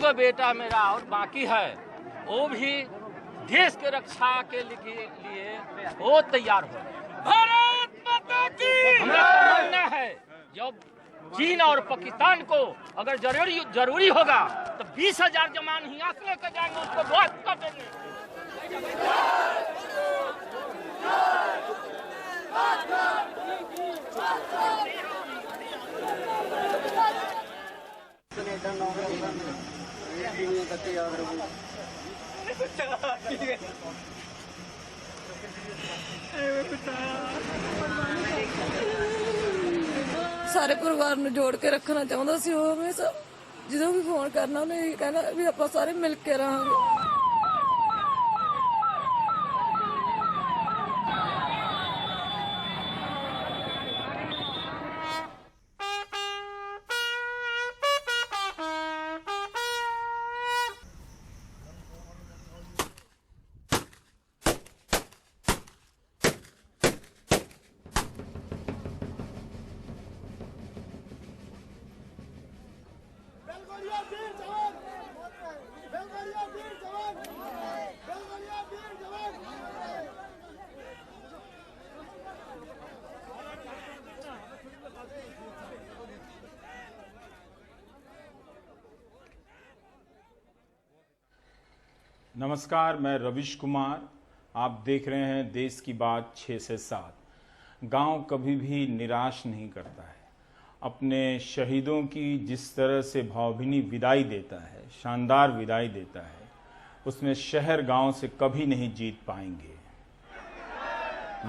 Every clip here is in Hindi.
गो बेटा मेरा और बाकी है, वो भी देश के रक्षा के लिए वो तैयार हो। भारत माता की। हमारा मानना है जब चीन और पाकिस्तान को अगर जरूरी होगा तो 20,000 जवान यहाँ से लेकर जाएंगे, उसको बहुत कर देंगे। ਸਾਰੇ ਪਰਿਵਾਰ ਨੂੰ ਜੋੜ ਕੇ ਰੱਖਣਾ ਚਾਹੁੰਦਾ ਸੀ ਉਹ ਹਮੇਸ਼ਾ ਜਦੋਂ ਵੀ ਫੋਨ ਕਰਨਾ ਉਹਨੇ ਇਹ ਕਹਿਣਾ ਵੀ ਆਪਾਂ ਸਾਰੇ ਮਿਲ ਕੇ ਰਹਾਂਗੇ। नमस्कार, मैं रविश कुमार। आप देख रहे हैं देश की बात 6 से 7। गांव कभी भी निराश नहीं करता है। अपने शहीदों की जिस तरह से भावभीनी विदाई देता है, शानदार विदाई देता है, उसमें शहर गांव से कभी नहीं जीत पाएंगे।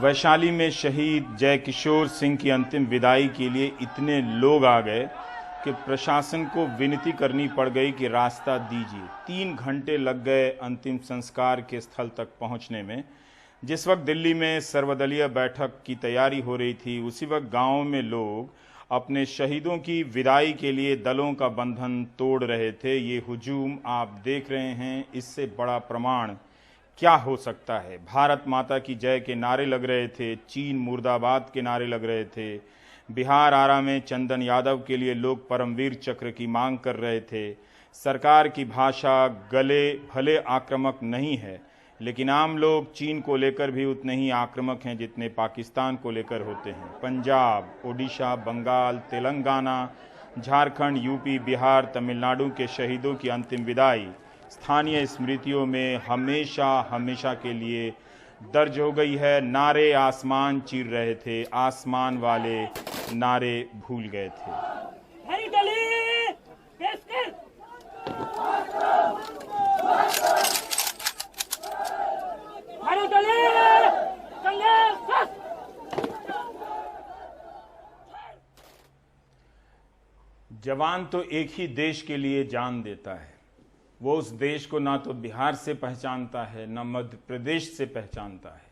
वैशाली में शहीद जय किशोर सिंह की अंतिम विदाई के लिए इतने लोग आ गए कि प्रशासन को विनती करनी पड़ गई कि रास्ता दीजिए। 3 घंटे लग गए अंतिम संस्कार के स्थल तक पहुंचने में। जिस वक्त दिल्ली में सर्वदलीय बैठक की तैयारी हो रही थी, उसी वक्त गांव में लोग अपने शहीदों की विदाई के लिए दलों का बंधन तोड़ रहे थे। ये हुजूम आप देख रहे हैं, इससे बड़ा प्रमाण क्या हो सकता है। भारत माता की जय के नारे लग रहे थे, चीन मुर्दाबाद के नारे लग रहे थे। बिहार आरा में चंदन यादव के लिए लोग परमवीर चक्र की मांग कर रहे थे। सरकार की भाषा गले भले आक्रामक नहीं है, लेकिन आम लोग चीन को लेकर भी उतने ही आक्रामक हैं जितने पाकिस्तान को लेकर होते हैं। पंजाब, ओडिशा, बंगाल, तेलंगाना, झारखंड, यूपी, बिहार, तमिलनाडु के शहीदों की अंतिम विदाई स्थानीय स्मृतियों में हमेशा हमेशा के लिए दर्ज हो गई है। नारे आसमान चीर रहे थे, आसमान वाले नारे भूल गए थे। जवान तो एक ही देश के लिए जान देता है। वो उस देश को ना तो बिहार से पहचानता है, ना मध्य प्रदेश से पहचानता है।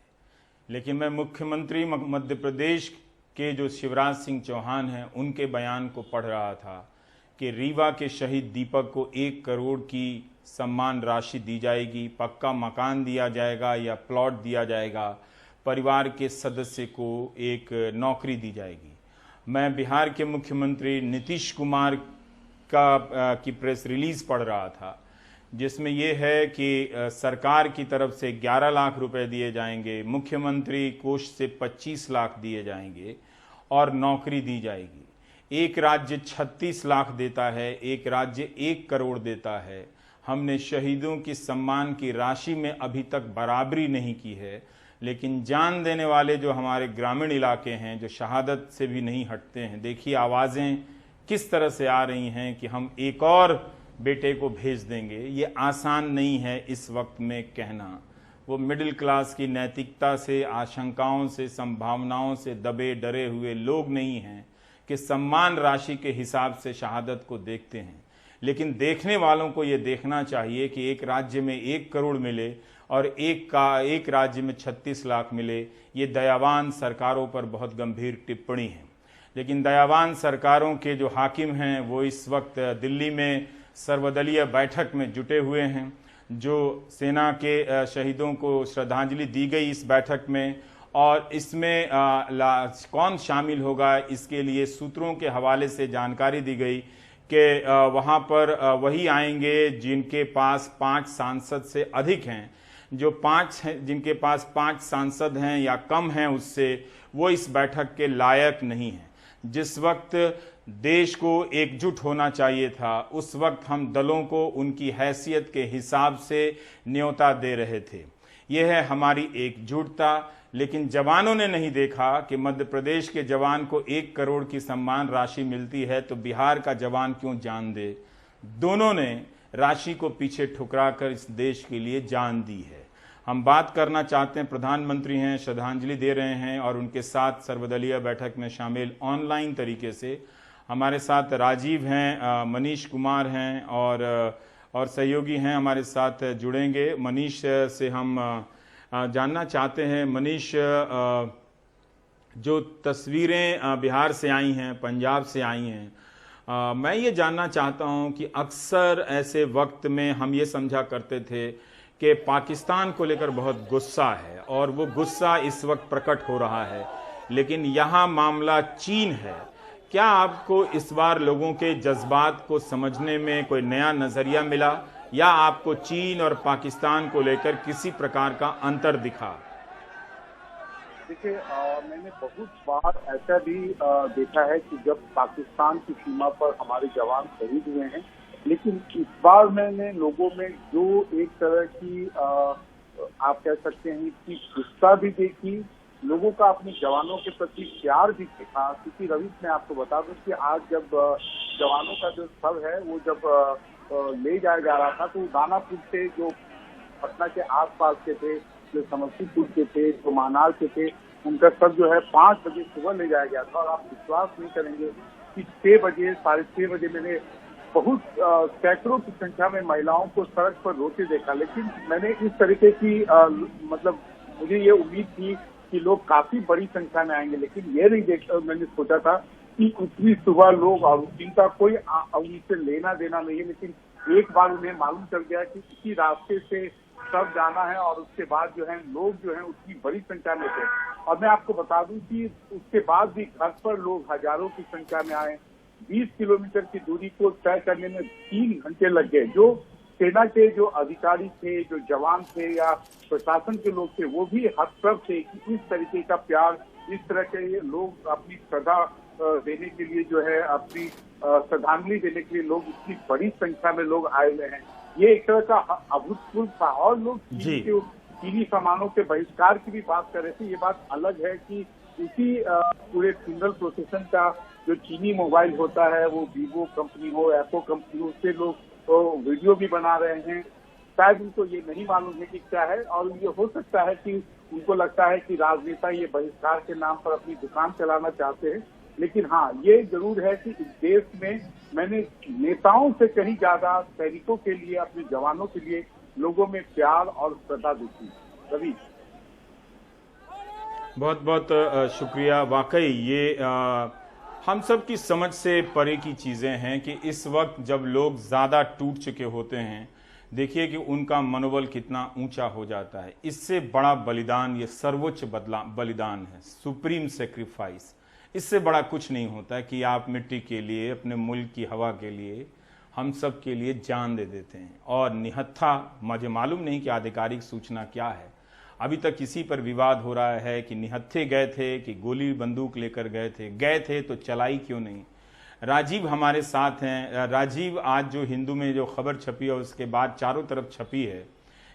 लेकिन मैं मुख्यमंत्री मध्य प्रदेश के जो शिवराज सिंह चौहान हैं, उनके बयान को पढ़ रहा था कि रीवा के शहीद दीपक को 1 करोड़ की सम्मान राशि दी जाएगी, पक्का मकान दिया जाएगा या प्लॉट दिया जाएगा, परिवार के सदस्य को एक नौकरी दी जाएगी। मैं बिहार के मुख्यमंत्री नीतीश कुमार की प्रेस रिलीज पढ़ रहा था, जिसमें यह है कि सरकार की तरफ से 11 लाख रुपए दिए जाएंगे, मुख्यमंत्री कोष से 25 लाख दिए जाएंगे और नौकरी दी जाएगी। एक राज्य 36 लाख देता है, एक राज्य 1 करोड़ देता है। हमने शहीदों की सम्मान की राशि में अभी तक बराबरी नहीं की है, लेकिन जान देने वाले जो हमारे ग्रामीण इलाके हैं, जो शहादत से भी नहीं हटते हैं, देखिए आवाज़ें किस तरह से आ रही हैं कि हम एक और बेटे को भेज देंगे। ये आसान नहीं है इस वक्त में कहना। वो मिडिल क्लास की नैतिकता से, आशंकाओं से, संभावनाओं से दबे डरे हुए लोग नहीं हैं कि सम्मान राशि के हिसाब से शहादत को देखते हैं। लेकिन देखने वालों को ये देखना चाहिए कि एक राज्य में 1 करोड़ मिले और एक राज्य में 36 लाख मिले। ये दयावान सरकारों पर बहुत गंभीर टिप्पणी है। लेकिन दयावान सरकारों के जो हाकिम हैं, वो इस वक्त दिल्ली में सर्वदलीय बैठक में जुटे हुए हैं। जो सेना के शहीदों को श्रद्धांजलि दी गई इस बैठक में, और इसमें कौन शामिल होगा, इसके लिए सूत्रों के हवाले से जानकारी दी गई कि वहाँ पर वही आएंगे जिनके पास 5 सांसद से अधिक हैं। जो 5 हैं, जिनके पास 5 सांसद हैं या कम हैं उससे, वो इस बैठक के लायक नहीं हैं। जिस वक्त देश को एकजुट होना चाहिए था, उस वक्त हम दलों को उनकी हैसियत के हिसाब से न्योता दे रहे थे। यह है हमारी एकजुटता। लेकिन जवानों ने नहीं देखा कि मध्य प्रदेश के जवान को 1 करोड़ की सम्मान राशि मिलती है तो बिहार का जवान क्यों जान दे। दोनों ने राशि को पीछे ठुकरा कर इस देश के लिए जान दी है। हम बात करना चाहते हैं, प्रधानमंत्री हैं, श्रद्धांजलि दे रहे हैं और उनके साथ सर्वदलीय बैठक में शामिल ऑनलाइन तरीके से हमारे साथ राजीव हैं, मनीष कुमार हैं और सहयोगी हैं हमारे साथ जुड़ेंगे। मनीष से हम जानना चाहते हैं, मनीष, जो तस्वीरें बिहार से आई हैं, पंजाब से आई हैं, मैं ये जानना चाहता हूं कि अक्सर ऐसे वक्त में हम ये समझा करते थे कि पाकिस्तान को लेकर बहुत गुस्सा है और वो गुस्सा इस वक्त प्रकट हो रहा है, लेकिन यहाँ मामला चीन है। क्या आपको इस बार लोगों के जज्बात को समझने में कोई नया नजरिया मिला या आपको चीन और पाकिस्तान को लेकर किसी प्रकार का अंतर दिखा? देखिए, मैंने बहुत बार ऐसा भी देखा है कि जब पाकिस्तान की सीमा पर हमारे जवान शहीद हुए हैं, लेकिन इस बार मैंने लोगों में जो एक तरह की आप कह सकते हैं कि गुस्सा भी देखी, लोगों का अपने जवानों के प्रति प्यार भी देखा। क्योंकि रवि, मैं आपको बता दूं कि आज जब जवानों का जो शव है वो जब ले जाया जा रहा था, तो दानापुर से, जो पटना के आसपास के थे, जो समस्तीपुर के थे, जो मानार के थे, उनका सब जो है 5 बजे सुबह ले जाया गया था। और आप विश्वास नहीं करेंगे कि 6 बजे, 6:30 बजे मैंने बहुत सैकड़ों की संख्या में महिलाओं को सड़क पर रोते देखा। लेकिन मैंने इस तरीके की मतलब मुझे ये उम्मीद थी कि लोग काफी बड़ी संख्या में आएंगे, लेकिन ये नहीं मैंने सोचा था कि उतनी सुबह लोग, और जिनका कोई उनसे लेना देना नहीं है, लेकिन एक बार उन्हें मालूम चल गया कि इसी रास्ते से सब जाना है और उसके बाद जो है लोग जो है उतनी बड़ी संख्या में थे। और मैं आपको बता दूं कि उसके बाद भी घर पर लोग हजारों की संख्या में आए। 20 किलोमीटर की दूरी को तय करने में 3 घंटे लग गए। जो सेना के जो अधिकारी थे, जो जवान थे या प्रशासन के लोग थे, वो भी हतप्रभ थे कि इस तरीके का प्यार, इस तरह के लोग अपनी श्रद्धा देने के लिए जो है, अपनी श्रद्धांजलि देने के लिए लोग इतनी बड़ी संख्या में लोग आए हुए हैं। ये एक तरह का अभूतपूर्व था। और लोग चीनी सामानों के बहिष्कार की भी बात कर रहे थे। ये बात अलग है कि उसी पूरे सिग्नल प्रोसेसन का जो चीनी मोबाइल होता है, वो वीवो कंपनी हो, एप्पो कंपनी हो, उससे लोग तो वीडियो भी बना रहे हैं। शायद उनको ये नहीं मालूम है कि क्या है, और ये हो सकता है कि उनको लगता है कि राजनेता ये बहिष्कार के नाम पर अपनी दुकान चलाना चाहते हैं। लेकिन हाँ, ये जरूर है कि इस देश में मैंने नेताओं से कहीं ज्यादा सैनिकों के लिए, अपने जवानों के लिए लोगों में प्यार और श्रद्धा देखी। रवि, बहुत बहुत शुक्रिया। वाकई ये हम सब की समझ से परे की चीज़ें हैं कि इस वक्त जब लोग ज़्यादा टूट चुके होते हैं, देखिए कि उनका मनोबल कितना ऊंचा हो जाता है। इससे बड़ा बलिदान, ये सर्वोच्च बलिदान है, सुप्रीम सेक्रीफाइस। इससे बड़ा कुछ नहीं होता कि आप मिट्टी के लिए, अपने मुल्क की हवा के लिए, हम सब के लिए जान दे देते हैं। और निहत्था, मुझे मालूम नहीं कि आधिकारिक सूचना क्या है, अभी तक किसी पर विवाद हो रहा है कि निहत्थे गए थे कि गोली बंदूक लेकर गए थे तो चलाई क्यों नहीं। राजीव हमारे साथ हैं। राजीव, आज जो हिंदू में जो खबर छपी है उसके बाद चारों तरफ छपी है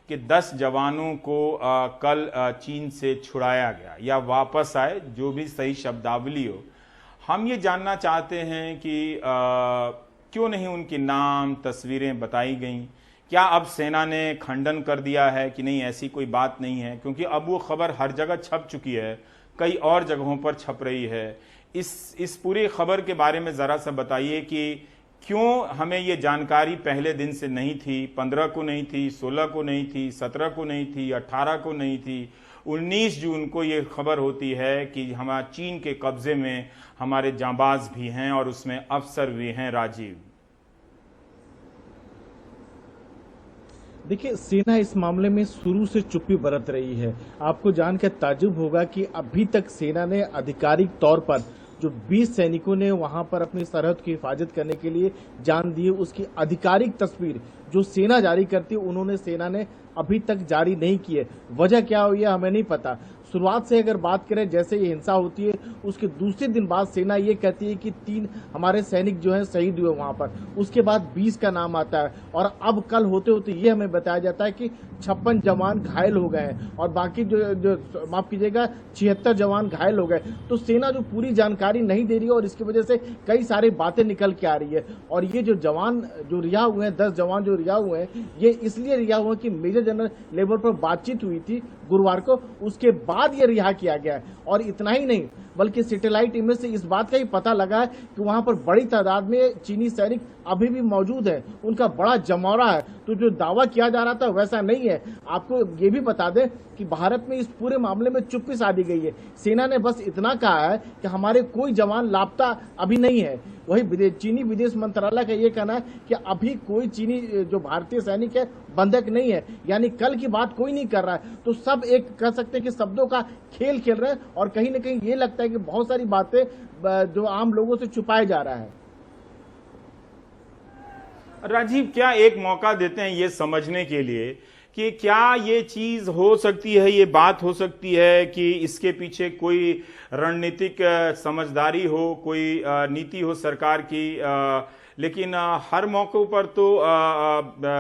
कि 10 जवानों को कल चीन से छुड़ाया गया या वापस आए, जो भी सही शब्दावली हो। हम ये जानना चाहते हैं कि क्यों नहीं उनके नाम, तस्वीरें बताई गईं। क्या अब सेना ने खंडन कर दिया है कि नहीं, ऐसी कोई बात नहीं है? क्योंकि अब वो खबर हर जगह छप चुकी है, कई और जगहों पर छप रही है। इस पूरी खबर के बारे में ज़रा सा बताइए कि क्यों हमें ये जानकारी पहले दिन से नहीं थी, 15 को नहीं थी, 16 को नहीं थी, 17 को नहीं थी, 18 को नहीं थी, 19 जून को ये खबर होती है कि हमारा चीन के कब्जे में हमारे जांबाज भी हैं और उसमें अफसर भी हैं। राजीव, देखिए, सेना इस मामले में शुरू से चुप्पी बरत रही है। आपको जानकर ताज्जुब होगा कि अभी तक सेना ने आधिकारिक तौर पर जो 20 सैनिकों ने वहां पर अपनी सरहद की हिफाजत करने के लिए जान दी है, उसकी आधिकारिक तस्वीर जो सेना जारी करती है, उन्होंने सेना ने अभी तक जारी नहीं की है। वजह क्या हुई है हमें नहीं पता। शुरुआत से अगर बात करें, जैसे ये हिंसा होती है उसके दूसरे दिन बाद सेना ये कहती है कि 3 हमारे सैनिक जो हैं शहीद हुए वहां पर। उसके बाद 20 का नाम आता है और अब कल होते होते ये हमें बताया जाता है कि 56 जवान घायल हो गए हैं और बाकी जो माफ कीजिएगा 76 जवान घायल हो गए। तो सेना जो पूरी जानकारी नहीं दे रही है और इसकी वजह से कई सारी बातें निकल के आ रही है। और ये जो जवान जो रिहा हुए हैं, 10 जवान जो रिहा हुए हैं, ये इसलिए रिहा हुए कि मेजर जनरल लेवल पर बातचीत हुई थी गुरुवार को, उसके बाद ये रिहा किया गया है। और इतना ही नहीं बल्कि सैटेलाइट इमेज से इस बात का ही पता लगा है कि वहां पर बड़ी तादाद में चीनी सैनिक अभी भी मौजूद है, उनका बड़ा जमौरा है। तो जो दावा किया जा रहा था वैसा नहीं है। आपको ये भी बता दें कि भारत में इस पूरे मामले में चुप्पी साधी गई है। सेना ने बस इतना कहा है कि हमारे कोई जवान लापता अभी नहीं है। वही चीनी विदेश मंत्रालय का ये कहना है कि अभी कोई चीनी जो भारतीय सैनिक है बंधक नहीं है, यानी कल की बात कोई नहीं कर रहा है। तो सब एक कह सकते हैं कि शब्दों का खेल खेल रहे हैं और कहीं ना कहीं ये लगता है कि बहुत सारी बातें जो आम लोगों से छुपाया जा रहा है। राजीव, क्या एक मौका देते हैं ये समझने के लिए कि क्या ये चीज हो सकती है, ये बात हो सकती है कि इसके पीछे कोई रणनीतिक समझदारी हो, कोई नीति हो सरकार की, लेकिन हर मौकों पर तो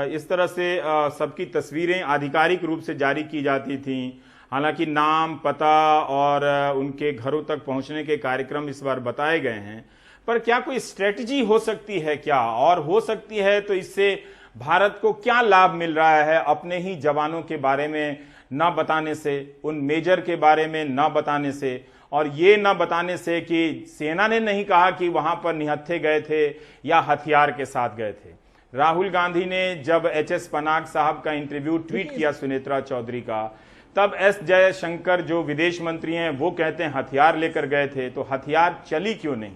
इस तरह से सबकी तस्वीरें आधिकारिक रूप से जारी की जाती थीं। हालांकि नाम, पता और उनके घरों तक पहुंचने के कार्यक्रम इस बार बताए गए हैं, पर क्या कोई स्ट्रेटजी हो सकती है क्या? और हो सकती है तो इससे भारत को क्या लाभ मिल रहा है अपने ही जवानों के बारे में न बताने से, उन मेजर के बारे में न बताने से, और ये न बताने से कि सेना ने नहीं कहा कि वहां पर निहत्थे गए थे या हथियार के साथ गए थे। राहुल गांधी ने जब एचएस पनाग साहब का इंटरव्यू ट्वीट किया सुनेत्रा चौधरी का, तब एस जयशंकर जो विदेश मंत्री हैं वो कहते हैं हथियार लेकर गए थे, तो हथियार चली क्यों नहीं?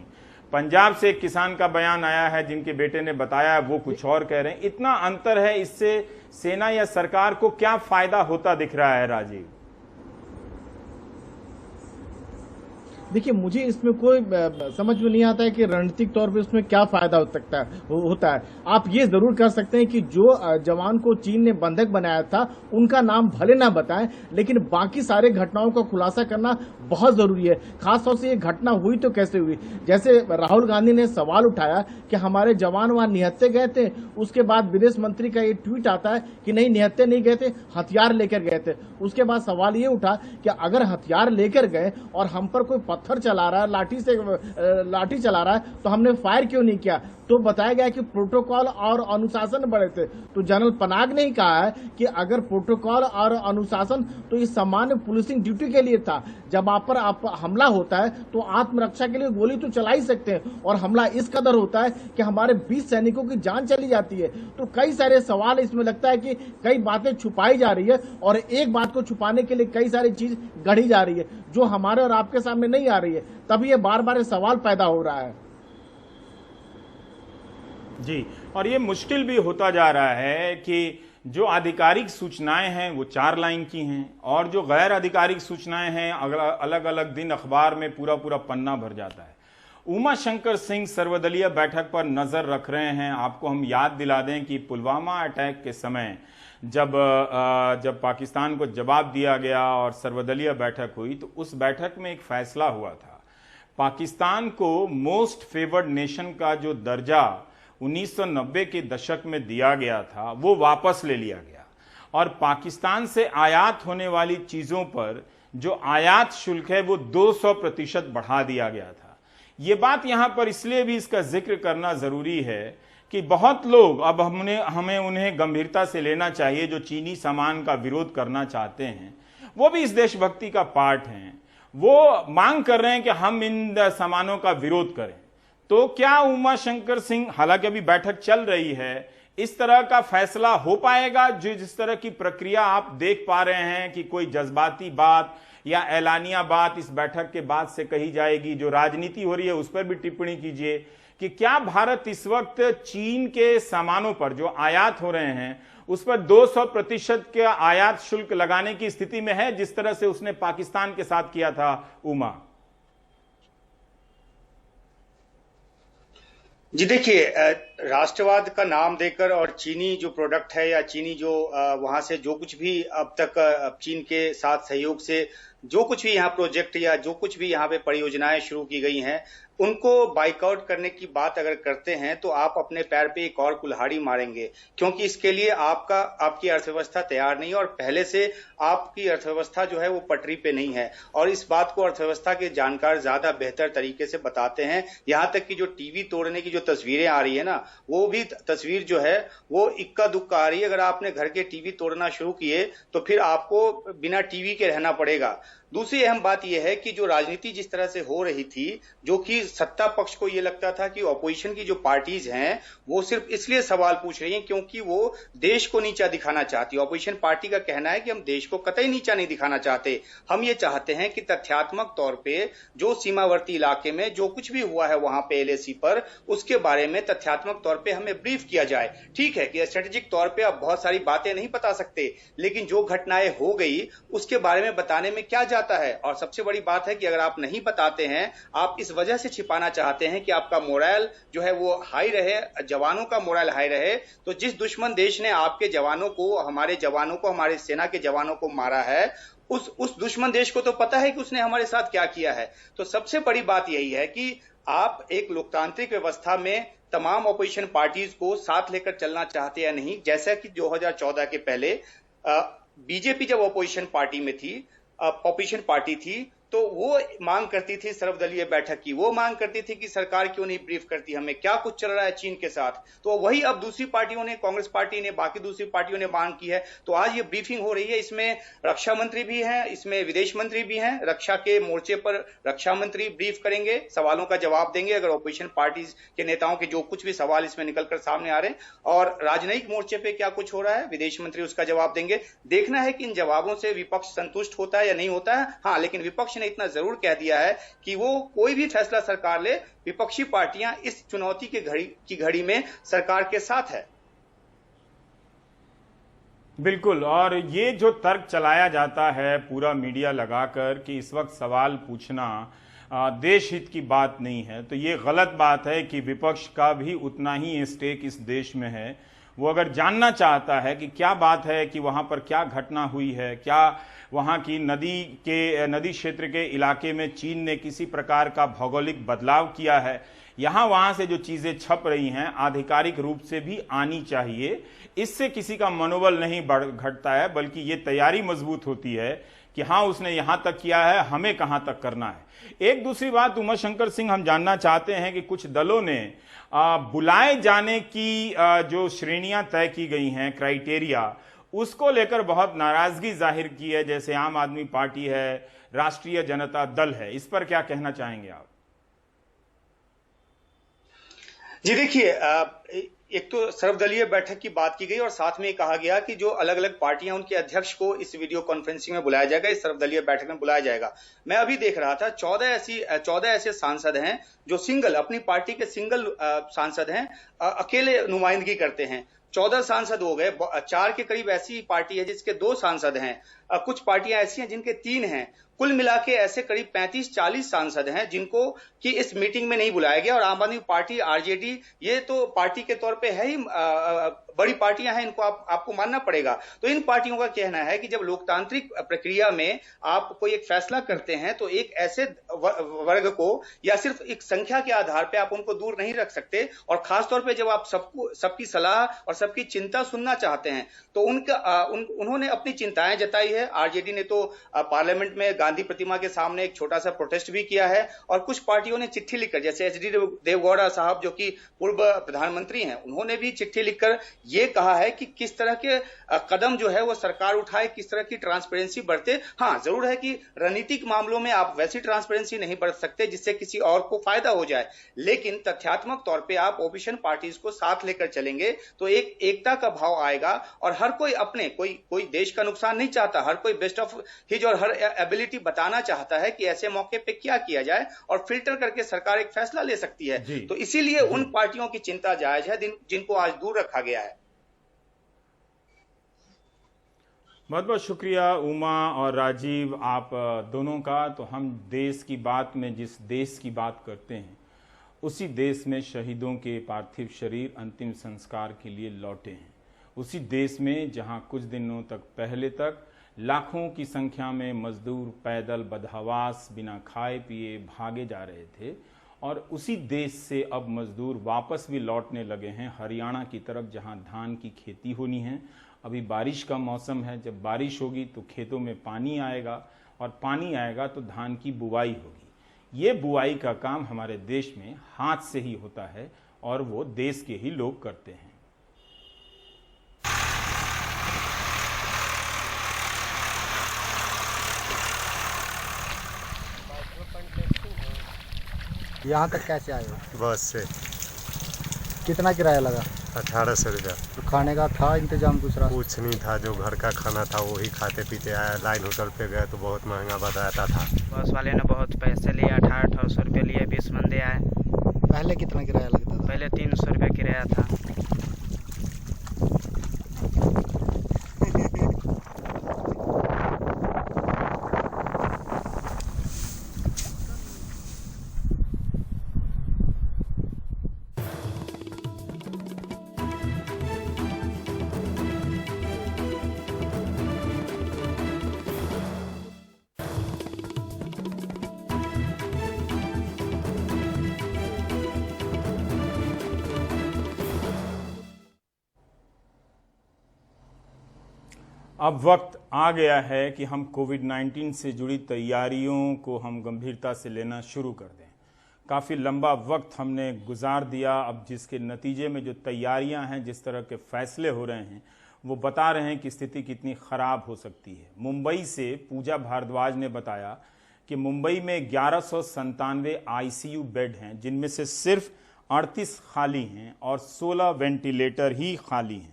पंजाब से एक किसान का बयान आया है जिनके बेटे ने बताया, वो कुछ और कह रहे हैं। इतना अंतर है, इससे सेना या सरकार को क्या फायदा होता दिख रहा है राजीव? देखिए, मुझे इसमें कोई समझ में नहीं आता है कि रणनीतिक तौर पे उसमें क्या फायदा होता है। आप ये जरूर कर सकते हैं कि जो जवान को चीन ने बंधक बनाया था उनका नाम भले ना बताएं, लेकिन बाकी सारे घटनाओं का खुलासा करना बहुत जरूरी है। खासतौर से ये घटना हुई तो कैसे हुई। जैसे राहुल गांधी ने सवाल उठाया कि हमारे जवान वहां निहत्थे गए थे, उसके बाद विदेश मंत्री का ये ट्वीट आता है कि नहीं, निहत्थे नहीं गए थे, हथियार लेकर गए थे। उसके बाद सवाल ये उठा कि अगर हथियार लेकर गए और हम पर कोई पत्थर चला रहा है, लाठी चला रहा है, तो हमने फायर क्यों नहीं किया? तो बताया गया कि प्रोटोकॉल और अनुशासन बड़े थे। तो जनरल पनाग ने ही कहा है कि अगर प्रोटोकॉल और अनुशासन तो इस सामान्य पुलिसिंग ड्यूटी के लिए था। जब आप पर हमला होता है तो आत्मरक्षा के लिए गोली तो चला ही सकते हैं, और हमला इस कदर होता है कि हमारे 20 सैनिकों की जान चली जाती है। तो कई सारे सवाल इसमें लगता है कि कई बातें छुपाई जा रही है और एक बात को छुपाने के लिए कई सारी चीज गढ़ी जा रही है जो हमारे और आपके सामने नहीं आ रही है। तभी ये बार बार सवाल पैदा हो रहा है। जी, और ये मुश्किल भी होता जा रहा है कि जो आधिकारिक सूचनाएं हैं वो 4 लाइन की हैं और जो गैर आधिकारिक सूचनाएं हैं अलग अलग दिन अखबार में पूरा पूरा पन्ना भर जाता है। उमा शंकर सिंह सर्वदलीय बैठक पर नजर रख रहे हैं। आपको हम याद दिला दें कि पुलवामा अटैक के समय जब पाकिस्तान को जवाब दिया गया और सर्वदलीय बैठक हुई, तो उस बैठक में एक फैसला हुआ था। पाकिस्तान को मोस्ट फेवर्ड नेशन का जो दर्जा 1990 के दशक में दिया गया था वो वापस ले लिया गया, और पाकिस्तान से आयात होने वाली चीजों पर जो आयात शुल्क है वो 200% बढ़ा दिया गया था। ये बात यहां पर इसलिए भी इसका जिक्र करना जरूरी है कि बहुत लोग, अब हमें उन्हें गंभीरता से लेना चाहिए, जो चीनी सामान का विरोध करना चाहते हैं वो भी इस देशभक्ति का पार्ट हैं। वो मांग कर रहे हैं कि हम इन सामानों का विरोध करें। तो क्या उमा शंकर सिंह, हालांकि अभी बैठक चल रही है, इस तरह का फैसला हो पाएगा? जो जिस तरह की प्रक्रिया आप देख पा रहे हैं कि कोई जज्बाती बात या ऐलानिया बात इस बैठक के बाद से कही जाएगी, जो राजनीति हो रही है उस पर भी टिप्पणी कीजिए कि क्या भारत इस वक्त चीन के सामानों पर जो आयात हो रहे हैं उस पर 200% का आयात शुल्क लगाने की स्थिति में है, जिस तरह से उसने पाकिस्तान के साथ किया था? उमा, जी देखिए, राष्ट्रवाद का नाम देकर और चीनी जो प्रोडक्ट है या चीनी जो वहां से जो कुछ भी अब तक चीन के साथ सहयोग से जो कुछ भी यहाँ प्रोजेक्ट या जो कुछ भी यहाँ पे परियोजनाएं शुरू की गई हैं, उनको बाइकआउट करने की बात अगर करते हैं तो आप अपने पैर पे एक और कुल्हाड़ी मारेंगे, क्योंकि इसके लिए आपकी अर्थव्यवस्था तैयार नहीं है और पहले से आपकी अर्थव्यवस्था जो है वो पटरी पे नहीं है। और इस बात को अर्थव्यवस्था के जानकार ज्यादा बेहतर तरीके से बताते हैं। यहाँ तक कि जो टीवी तोड़ने की जो तस्वीरें आ रही है ना, वो भी तस्वीर जो है वो इक्का दुक्का आ रही है। अगर आपने घर के टीवी तोड़ना शुरू किए तो फिर आपको बिना टीवी के रहना पड़ेगा। दूसरी अहम बात यह है कि जो राजनीति जिस तरह से हो रही थी, जो कि सत्ता पक्ष को यह लगता था कि ऑपोजिशन की जो पार्टीज हैं वो सिर्फ इसलिए सवाल पूछ रही हैं क्योंकि वो देश को नीचा दिखाना चाहती है। ऑपोजिशन पार्टी का कहना है कि हम देश को कतई नीचा नहीं दिखाना चाहते, हम ये चाहते हैं कि तथ्यात्मक तौर पे जो सीमावर्ती इलाके में जो कुछ भी हुआ है वहां पे LAC पर, उसके बारे में तथ्यात्मक तौर पे हमें ब्रीफ किया जाए। ठीक है कि स्ट्रेटेजिक तौर पे आप बहुत सारी बातें नहीं बता सकते, लेकिन जो घटनाएं हो गई उसके बारे में बताने में क्या जाता है। और सबसे बड़ी बात है कि अगर आप नहीं बताते हैं, आप इस वजह से छिपाना चाहते हैं कि आपका मोरल जो है वो हाई रहे, जवानों का मोरल हाई रहे। तो जिस दुश्मन देश ने आपके जवानों को, हमारे सेना के जवानों को मारा है, उस दुश्मन देश को तो पता है कि उसने हमारे साथ क्या किया है। तो सबसे बड़ी बात यही है कि आप एक लोकतांत्रिक व्यवस्था में तमाम ऑपोजिशन पार्टीज को साथ लेकर चलना चाहते या नहीं। जैसा कि 2014 के पहले बीजेपी जब ऑपोजिशन पार्टी थी तो वो मांग करती थी सर्वदलीय बैठक की, वो मांग करती थी कि सरकार क्यों नहीं ब्रीफ करती हमें, क्या कुछ चल रहा है चीन के साथ। तो वही अब दूसरी पार्टियों ने, कांग्रेस पार्टी ने, बाकी दूसरी पार्टियों ने मांग की है। तो आज ये ब्रीफिंग हो रही है, इसमें रक्षा मंत्री भी हैं, इसमें विदेश मंत्री भी हैं। रक्षा के मोर्चे पर रक्षा मंत्री ब्रीफ करेंगे, सवालों का जवाब देंगे अगर ऑपोजिशन पार्टी के नेताओं के जो कुछ भी सवाल इसमें निकलकर सामने आ रहे हैं। और राजनयिक मोर्चे पे क्या कुछ हो रहा है, विदेश मंत्री उसका जवाब देंगे। देखना है कि इन जवाबों से विपक्ष संतुष्ट होता है या नहीं होता है। हाँ, लेकिन विपक्ष ने इतना जरूर कह दिया है कि वो कोई भी फैसला सरकार ले, विपक्षी पार्टियां इस चुनौती की घड़ी में सरकार के साथ है। बिल्कुल। और ये जो तर्क चलाया जाता है पूरा मीडिया लगाकर कि इस वक्त सवाल पूछना देश हित की बात नहीं है, तो ये गलत बात है कि विपक्ष का भी उतना ही स्टेक इस देश में है। वो अगर जानना चाहता है कि क्या बात है, कि वहां पर क्या घटना हुई है, क्या वहां की नदी क्षेत्र के इलाके में चीन ने किसी प्रकार का भौगोलिक बदलाव किया है, यहां वहां से जो चीजें छप रही हैं आधिकारिक रूप से भी आनी चाहिए। इससे किसी का मनोबल नहीं घटता है, बल्कि ये तैयारी मजबूत होती है कि हाँ उसने यहां तक किया है, हमें कहां तक करना है। एक दूसरी बात उमाशंकर सिंह, हम जानना चाहते हैं कि कुछ दलों ने बुलाए जाने की जो श्रेणियां तय की गई हैं, क्राइटेरिया, उसको लेकर बहुत नाराजगी जाहिर की है, जैसे आम आदमी पार्टी है, राष्ट्रीय जनता दल है। इस पर क्या कहना चाहेंगे आप? जी देखिए, एक तो सर्वदलीय बैठक की बात की गई और साथ में कहा गया कि जो अलग अलग पार्टियां, उनके अध्यक्ष को इस वीडियो कॉन्फ्रेंसिंग में बुलाया जाएगा, इस सर्वदलीय बैठक में बुलाया जाएगा। मैं अभी देख रहा था 14 ऐसे सांसद हैं जो सिंगल, अपनी पार्टी के सिंगल सांसद हैं, अकेले नुमाइंदगी करते हैं। 14 सांसद हो गए। 4 के करीब ऐसी पार्टी है जिसके 2 सांसद हैं, कुछ पार्टियां ऐसी हैं जिनके 3 हैं। कुल मिला के ऐसे करीब 35-40 सांसद हैं जिनको कि इस मीटिंग में नहीं बुलाया गया। और आम आदमी पार्टी, RJD, ये तो पार्टी के तौर पे है ही, बड़ी पार्टियां हैं, इनको आपको मानना पड़ेगा। तो इन पार्टियों का कहना है कि जब लोकतांत्रिक प्रक्रिया में आप कोई एक फैसला करते हैं तो एक ऐसे वर्ग को या सिर्फ एक संख्या के आधार पे आप उनको दूर नहीं रख सकते। और खासतौर पे जब आप सबकी सलाह और सबकी चिंता सुनना चाहते हैं तो उन्होंने अपनी चिंताएं जताई है। RJD ने तो पार्लियामेंट में गांधी प्रतिमा के सामने एक छोटा सा प्रोटेस्ट भी किया है। और कुछ पार्टियों ने चिट्ठी लिखकर, जैसे HD देवगौड़ा साहब जो कि पूर्व प्रधानमंत्री हैं, उन्होंने भी चिट्ठी लिखकर ये कहा है कि किस तरह के कदम जो है वो सरकार उठाए, किस तरह की ट्रांसपेरेंसी बरते। हाँ, जरूर है कि रणनीतिक मामलों में आप वैसी ट्रांसपेरेंसी नहीं बरत सकते जिससे किसी और को फायदा हो जाए, लेकिन तथ्यात्मक तौर पे आप ऑपोजिशन पार्टीज को साथ लेकर चलेंगे तो एक एकता का भाव आएगा। और हर कोई अपने, कोई देश का नुकसान नहीं चाहता, हर कोई बेस्ट ऑफ हिज और हर एबिलिटी बताना चाहता है कि ऐसे मौके पे क्या किया जाए, और फिल्टर करके सरकार एक फैसला ले सकती है। तो इसीलिए उन पार्टियों की चिंता जायज है जिनको आज दूर रखा गया है। बहुत बहुत शुक्रिया उमा और राजीव, आप दोनों का। तो हम देश की बात में जिस देश की बात करते हैं उसी देश में शहीदों के पार्थिव शरीर अंतिम संस्कार के लिए लौटे हैं। उसी देश में जहां कुछ दिनों तक पहले तक लाखों की संख्या में मजदूर पैदल बदहवास बिना खाए पिए भागे जा रहे थे, और उसी देश से अब मजदूर वापस भी लौटने लगे हैं हरियाणा की तरफ, जहां धान की खेती होनी है। अभी बारिश का मौसम है, जब बारिश होगी तो खेतों में पानी आएगा, और पानी आएगा तो धान की बुआई होगी। ये बुआई का काम हमारे देश में हाथ से ही होता है, और वो देश के ही लोग करते हैं। यहाँ तक कैसे आए हो? बस से। कितना किराया लगा? 1800 रुपया। तो खाने का था इंतजाम दूसरा? कुछ नहीं था, जो घर का खाना था वही खाते पीते आया। लाइन होटल पे गए तो बहुत महंगा बताया था। बस वाले ने बहुत पैसे लिए, 1800 रुपये लिए, 20 बंदे आए। पहले कितना किराया लगता था? पहले 300 रुपये किराया था। अब वक्त आ गया है कि हम कोविड-19 से जुड़ी तैयारियों को हम गंभीरता से लेना शुरू कर दें। काफ़ी लंबा वक्त हमने गुजार दिया, अब जिसके नतीजे में जो तैयारियां हैं, जिस तरह के फैसले हो रहे हैं, वो बता रहे हैं कि स्थिति कितनी ख़राब हो सकती है। मुंबई से पूजा भारद्वाज ने बताया कि मुंबई में 1197 ICU बेड हैं, जिनमें से सिर्फ 38 खाली हैं और 16 वेंटिलेटर ही खाली हैं।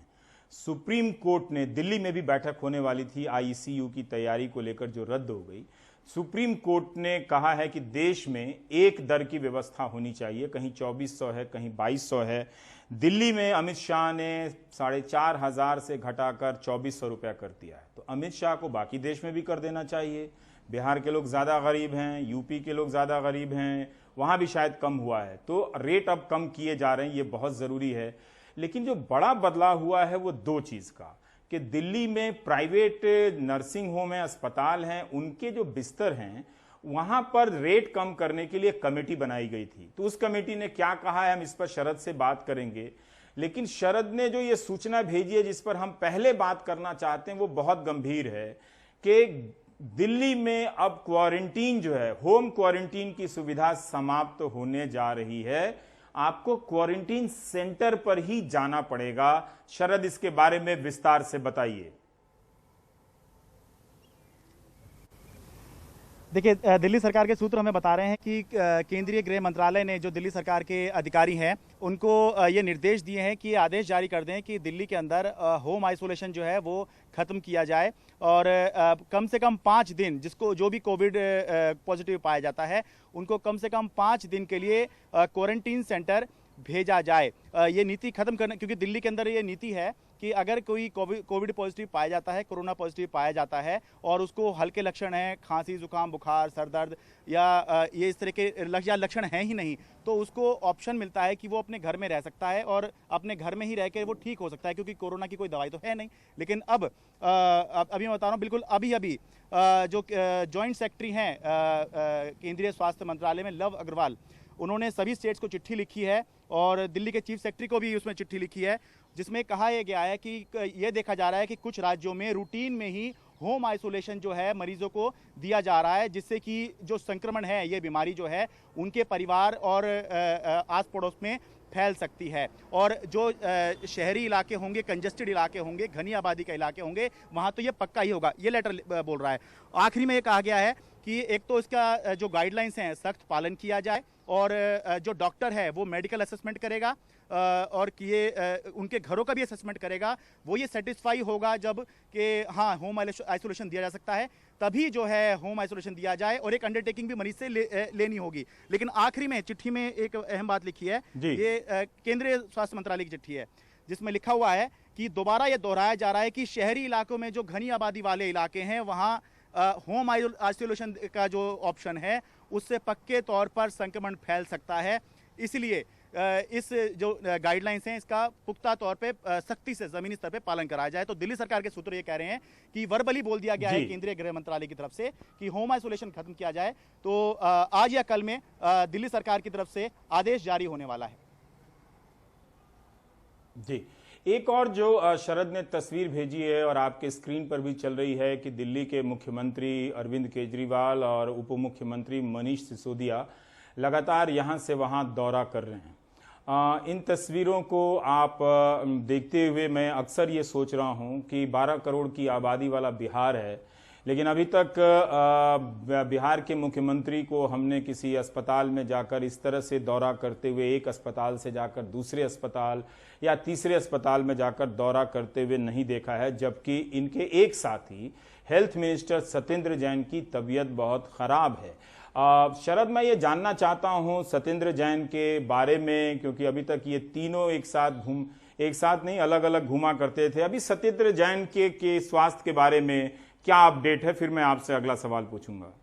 सुप्रीम कोर्ट ने, दिल्ली में भी बैठक होने वाली थी ICU की तैयारी को लेकर जो रद्द हो गई, सुप्रीम कोर्ट ने कहा है कि देश में एक दर की व्यवस्था होनी चाहिए, कहीं 2400 है, कहीं 2200 है। दिल्ली में अमित शाह ने 4500 से घटाकर 2400 रुपया कर दिया है, तो अमित शाह को बाकी देश में भी कर देना चाहिए। बिहार के लोग ज़्यादा गरीब हैं, यूपी के लोग ज़्यादा गरीब हैं, वहाँ भी शायद कम हुआ है, तो रेट अब कम किए जा रहे हैं, ये बहुत ज़रूरी है। लेकिन जो बड़ा बदलाव हुआ है वो दो चीज़ का, कि दिल्ली में प्राइवेट नर्सिंग होम है, अस्पताल हैं, उनके जो बिस्तर हैं वहाँ पर रेट कम करने के लिए कमेटी बनाई गई थी। तो उस कमेटी ने क्या कहा है, हम इस पर शरद से बात करेंगे। लेकिन शरद ने जो ये सूचना भेजी है, जिस पर हम पहले बात करना चाहते हैं, वो बहुत गंभीर है कि दिल्ली में अब क्वारंटीन जो है, होम क्वारंटीन की सुविधा समाप्त होने जा रही है। आपको क्वारंटीन सेंटर पर ही जाना पड़ेगा। शरद, इसके बारे में विस्तार से बताइए। देखिए, दिल्ली सरकार के सूत्र हमें बता रहे हैं कि केंद्रीय गृह मंत्रालय ने, जो दिल्ली सरकार के अधिकारी हैं, उनको ये निर्देश दिए हैं कि आदेश जारी कर दें कि दिल्ली के अंदर होम आइसोलेशन जो है वो खत्म किया जाए, और कम से कम 5 दिन, जिसको जो भी कोविड पॉजिटिव पाया जाता है, उनको कम से कम 5 दिन के लिए क्वारंटीन सेंटर भेजा जाए। ये नीति खत्म करने, क्योंकि दिल्ली के अंदर ये नीति है कि अगर कोई कोविड पॉजिटिव पाया जाता है, कोरोना पॉजिटिव पाया जाता है, और उसको हल्के लक्षण हैं, खांसी, जुकाम, बुखार, सर दर्द, या ये इस तरह के लक्षण हैं ही नहीं, तो उसको ऑप्शन मिलता है कि वो अपने घर में रह सकता है, और अपने घर में ही रह के वो ठीक हो सकता है, क्योंकि कोरोना की कोई दवाई तो है नहीं। लेकिन अब अभी मैं बता रहा हूँ, बिल्कुल अभी जो जॉइंट सेक्रेटरी हैं केंद्रीय स्वास्थ्य मंत्रालय में, लव अग्रवाल, उन्होंने सभी स्टेट्स को चिट्ठी लिखी है, और दिल्ली के चीफ सेक्रेटरी को भी उसमें चिट्ठी लिखी है, जिसमें कहा यह गया है कि ये देखा जा रहा है कि कुछ राज्यों में रूटीन में ही होम आइसोलेशन जो है मरीजों को दिया जा रहा है, जिससे कि जो संक्रमण है, ये बीमारी जो है उनके परिवार और आस पड़ोस में फैल सकती है। और जो शहरी इलाके होंगे, कंजेस्टेड इलाके होंगे, घनी आबादी के इलाके होंगे, वहाँ तो ये पक्का ही होगा, ये लेटर बोल रहा है। आखिरी में ये कहा गया है कि एक तो इसका जो गाइडलाइंस हैं सख्त पालन किया जाए, और जो डॉक्टर है वो मेडिकल असेसमेंट करेगा, और कि ये उनके घरों का भी असेसमेंट करेगा। वो ये सेटिस्फाई होगा जब कि हाँ, होम आइसोलेशन दिया जा सकता है, तभी जो है होम आइसोलेशन दिया जाए, और एक अंडरटेकिंग भी मरीज से लेनी होगी। लेकिन आखिरी में चिट्ठी में एक अहम बात लिखी है, ये केंद्रीय स्वास्थ्य मंत्रालय की चिट्ठी है, जिसमें लिखा हुआ है कि दोबारा ये दोहराया जा रहा है कि शहरी इलाकों में जो घनी आबादी वाले इलाके हैं, वहाँ होम आइसोलेशन का जो ऑप्शन है, उससे पक्के तौर पर संक्रमण फैल सकता है। इसलिए इस जो गाइडलाइंस हैं इसका पुख्ता तौर पे सख्ती से जमीनी स्तर पे पालन कराया जाए। तो दिल्ली सरकार के सूत्र ये कह रहे हैं कि वर्बली बोल दिया गया है केंद्रीय गृह मंत्रालय की तरफ से कि होम आइसोलेशन खत्म किया जाए। तो आज या कल में दिल्ली सरकार की तरफ से आदेश जारी होने वाला है। जी, एक और जो शरद ने तस्वीर भेजी है और आपके स्क्रीन पर भी चल रही है कि दिल्ली के मुख्यमंत्री अरविंद केजरीवाल और उप मुख्यमंत्री मनीष सिसोदिया लगातार यहां से वहां दौरा कर रहे हैं। इन तस्वीरों को आप देखते हुए मैं अक्सर ये सोच रहा हूं कि 12 करोड़ की आबादी वाला बिहार है, लेकिन अभी तक बिहार के मुख्यमंत्री को हमने किसी अस्पताल में जाकर इस तरह से दौरा करते हुए, एक अस्पताल से जाकर दूसरे अस्पताल या तीसरे अस्पताल में जाकर दौरा करते हुए नहीं देखा है। जबकि इनके एक साथी हेल्थ मिनिस्टर सत्येंद्र जैन की तबीयत बहुत खराब है। शरद, मैं ये जानना चाहता हूं सत्येंद्र जैन के बारे में, क्योंकि अभी तक ये तीनों एक साथ नहीं अलग अलग घूमा करते थे। अभी सत्येंद्र जैन के स्वास्थ्य के बारे में क्या अपडेट है, फिर मैं आपसे अगला सवाल पूछूंगा।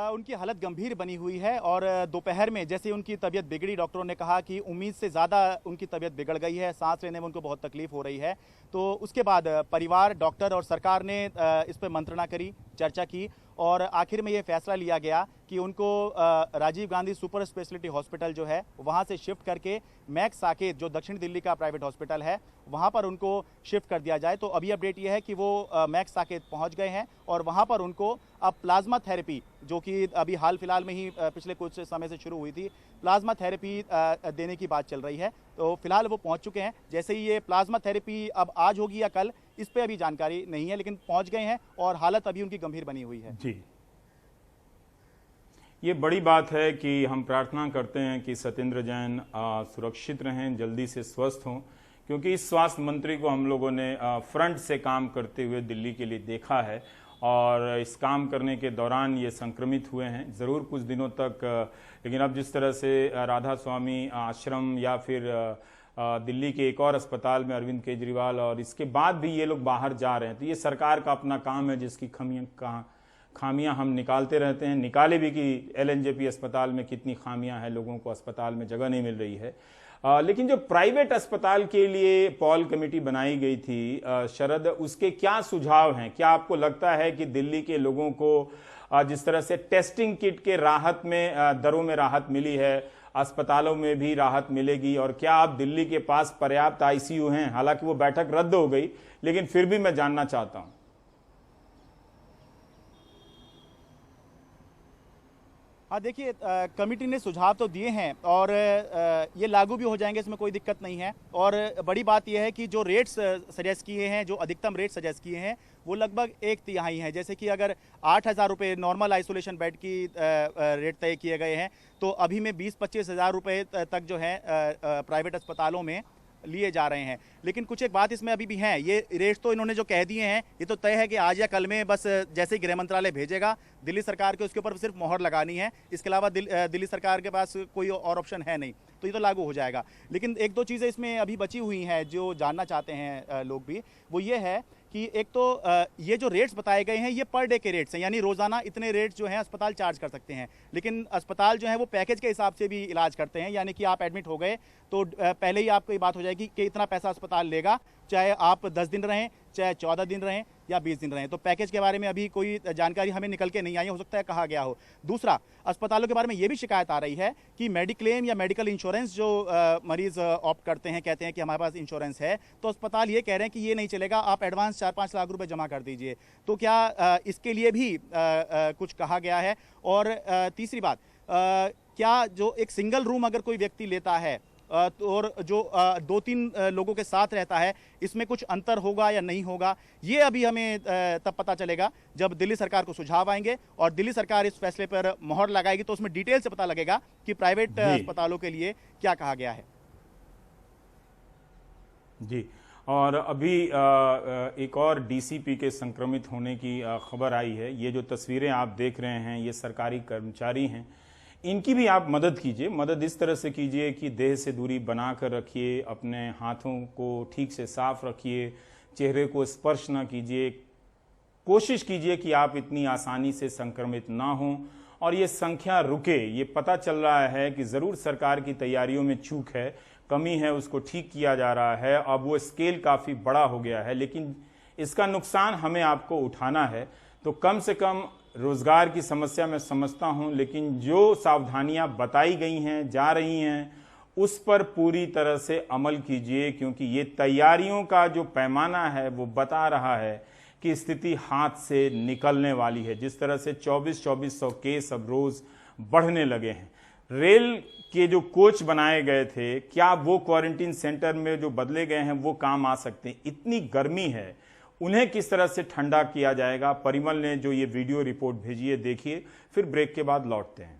उनकी हालत गंभीर बनी हुई है और दोपहर में जैसे उनकी तबीयत बिगड़ी, डॉक्टरों ने कहा कि उम्मीद से ज़्यादा उनकी तबीयत बिगड़ गई है, सांस लेने में उनको बहुत तकलीफ हो रही है। तो उसके बाद परिवार, डॉक्टर और सरकार ने इस पर मंत्रणा करी, चर्चा की और आखिर में ये फैसला लिया गया कि उनको Rajiv Gandhi super speciality hospital जो है वहाँ से शिफ्ट करके मैक्स साकेत जो दक्षिण दिल्ली का प्राइवेट हॉस्पिटल है वहाँ पर उनको शिफ्ट कर दिया जाए। तो अभी अपडेट ये है कि वो मैक्स साकेत पहुँच गए हैं और वहाँ पर उनको अब प्लाज्मा थेरेपी, जो कि अभी हाल फिलहाल में ही पिछले कुछ समय से शुरू हुई थी, प्लाज्मा थेरेपी देने की बात चल रही है। तो फिलहाल वो पहुँच चुके हैं। जैसे ही ये प्लाज्मा थेरेपी अब आज होगी या कल, इस पे अभी जानकारी नहीं है, लेकिन पहुंच गए हैं और हालत अभी उनकी गंभीर बनी हुई है। जी, ये बड़ी बात है कि हम प्रार्थना करते हैं कि सत्येंद्र जैन सुरक्षित रहें, जल्दी से स्वस्थ हों, क्योंकि इस स्वास्थ्य मंत्री को हम लोगों ने फ्रंट से काम करते हुए दिल्ली के लिए देखा है और इस काम करने के दौरान ये संक्रमित हुए हैं ज़रूर कुछ दिनों तक। लेकिन अब जिस तरह से राधा स्वामी आश्रम या फिर दिल्ली के एक और अस्पताल में अरविंद केजरीवाल और इसके बाद भी ये लोग बाहर जा रहे हैं, तो ये सरकार का अपना काम है जिसकी खामियां हम निकालते रहते हैं। निकाले भी कि LNJP अस्पताल में कितनी खामियां हैं, लोगों को अस्पताल में जगह नहीं मिल रही है। लेकिन जो प्राइवेट अस्पताल के लिए पॉल कमेटी बनाई गई थी शरद, उसके क्या सुझाव हैं? क्या आपको लगता है कि दिल्ली के लोगों को जिस तरह से टेस्टिंग किट के राहत में दरों में राहत मिली है, अस्पतालों में भी राहत मिलेगी? और क्या आप दिल्ली के पास पर्याप्त ICU हैं? हालांकि वो बैठक रद्द हो गई, लेकिन फिर भी मैं जानना चाहता हूं। हाँ, देखिए, कमेटी ने सुझाव तो दिए हैं और ये लागू भी हो जाएंगे, इसमें कोई दिक्कत नहीं है। और बड़ी बात यह है कि जो रेट्स सजेस्ट किए हैं, जो अधिकतम रेट सजेस्ट किए हैं, वो लगभग 1/3 हैं। जैसे कि अगर 8,000 रुपये नॉर्मल आइसोलेशन बेड की रेट तय किए गए हैं, तो अभी में 20-25 हज़ार रुपये तक जो है प्राइवेट अस्पतालों में लिए जा रहे हैं। लेकिन कुछ एक बात इसमें अभी भी है, ये रेट तो इन्होंने जो कह दिए हैं, ये तो तय है कि आज या कल में बस जैसे ही गृह मंत्रालय भेजेगा दिल्ली सरकार के, उसके ऊपर सिर्फ मोहर लगानी है। इसके अलावा दिल्ली सरकार के पास कोई और ऑप्शन है नहीं, तो ये तो लागू हो जाएगा। लेकिन एक दो चीज़ें इसमें अभी बची हुई हैं जो जानना चाहते हैं लोग भी, वो ये है कि एक तो ये जो रेट्स बताए गए हैं ये पर डे के रेट्स हैं, यानी रोजाना इतने रेट्स जो हैं अस्पताल चार्ज कर सकते हैं। लेकिन अस्पताल जो है वो पैकेज के हिसाब से भी इलाज करते हैं, यानी कि आप एडमिट हो गए तो पहले ही आपको ये बात हो जाएगी कि इतना पैसा अस्पताल लेगा, चाहे आप 10 दिन रहें, चाहे 14 दिन रहें या 20 दिन रहें। तो पैकेज के बारे में अभी कोई जानकारी हमें निकल के नहीं आई, हो सकता है कहा गया हो। दूसरा, अस्पतालों के बारे में ये भी शिकायत आ रही है कि मेडिक्लेम या मेडिकल इंश्योरेंस जो मरीज ऑप्ट करते हैं, कहते हैं कि हमारे पास इंश्योरेंस है, तो अस्पताल ये कह रहे हैं कि ये नहीं चलेगा, आप एडवांस 4-5 लाख रुपए जमा कर दीजिए। तो क्या इसके लिए भी कुछ कहा गया है? और तीसरी बात, क्या जो एक सिंगल रूम अगर कोई व्यक्ति लेता है और जो 2-3 लोगों के साथ रहता है, इसमें कुछ अंतर होगा या नहीं होगा, ये अभी हमें तब पता चलेगा जब दिल्ली सरकार को सुझाव आएंगे और दिल्ली सरकार इस फैसले पर मोहर लगाएगी, तो उसमें डिटेल से पता लगेगा कि प्राइवेट अस्पतालों के लिए क्या कहा गया है। जी, और अभी एक और DCP के संक्रमित होने की खबर आई है। ये जो तस्वीरें आप देख रहे हैं, ये सरकारी कर्मचारी हैं, इनकी भी आप मदद कीजिए। मदद इस तरह से कीजिए कि देह से दूरी बना कर रखिए, अपने हाथों को ठीक से साफ रखिए, चेहरे को स्पर्श ना कीजिए, कोशिश कीजिए कि आप इतनी आसानी से संक्रमित ना हों। और ये संख्या रुके। ये पता चल रहा है कि जरूर सरकार की तैयारियों में चूक है, कमी है, उसको ठीक किया जा रहा है। अब वो स्केल काफी बड़ा हो गया है, लेकिन इसका नुकसान हमें आपको उठाना है। तो कम से कम रोजगार की समस्या मैं समझता हूं, लेकिन जो सावधानियां बताई गई हैं, जा रही हैं, उस पर पूरी तरह से अमल कीजिए, क्योंकि ये तैयारियों का जो पैमाना है वो बता रहा है कि स्थिति हाथ से निकलने वाली है। जिस तरह से 2400 केस अब रोज बढ़ने लगे हैं। रेल के जो कोच बनाए गए थे, क्या वो क्वारंटीन सेंटर में जो बदले गए हैं वो काम आ सकते हैं? इतनी गर्मी है, उन्हें किस तरह से ठंडा किया जाएगा? परिमल ने जो ये वीडियो रिपोर्ट भेजी है, देखिए, फिर ब्रेक के बाद लौटते हैं।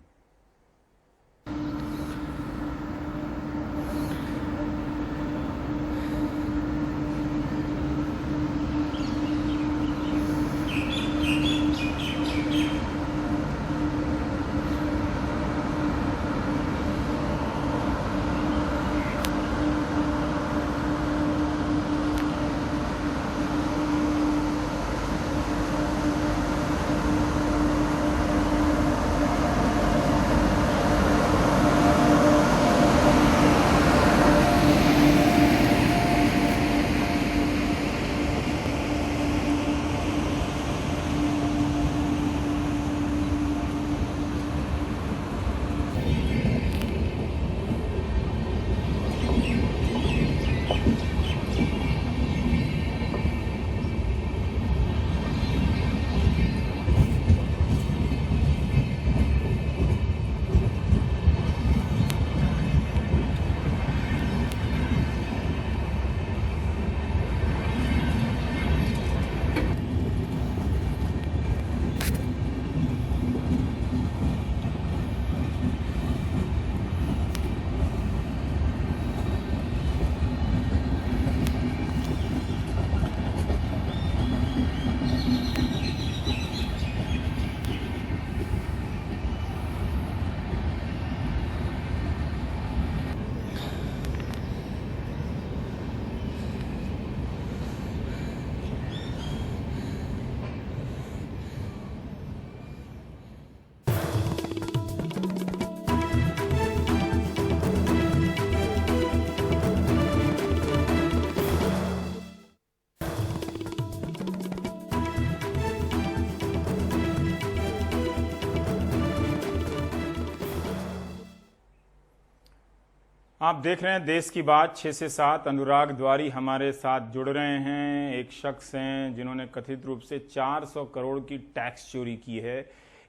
आप देख रहे हैं देश की बात 6 से 7। अनुराग द्वारी हमारे साथ जुड़ रहे हैं। एक शख्स हैं जिन्होंने कथित रूप से 400 करोड़ की टैक्स चोरी की है।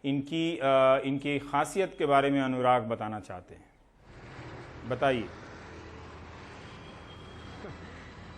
इनकी खासियत के बारे में अनुराग बताना चाहते हैं, बताइए।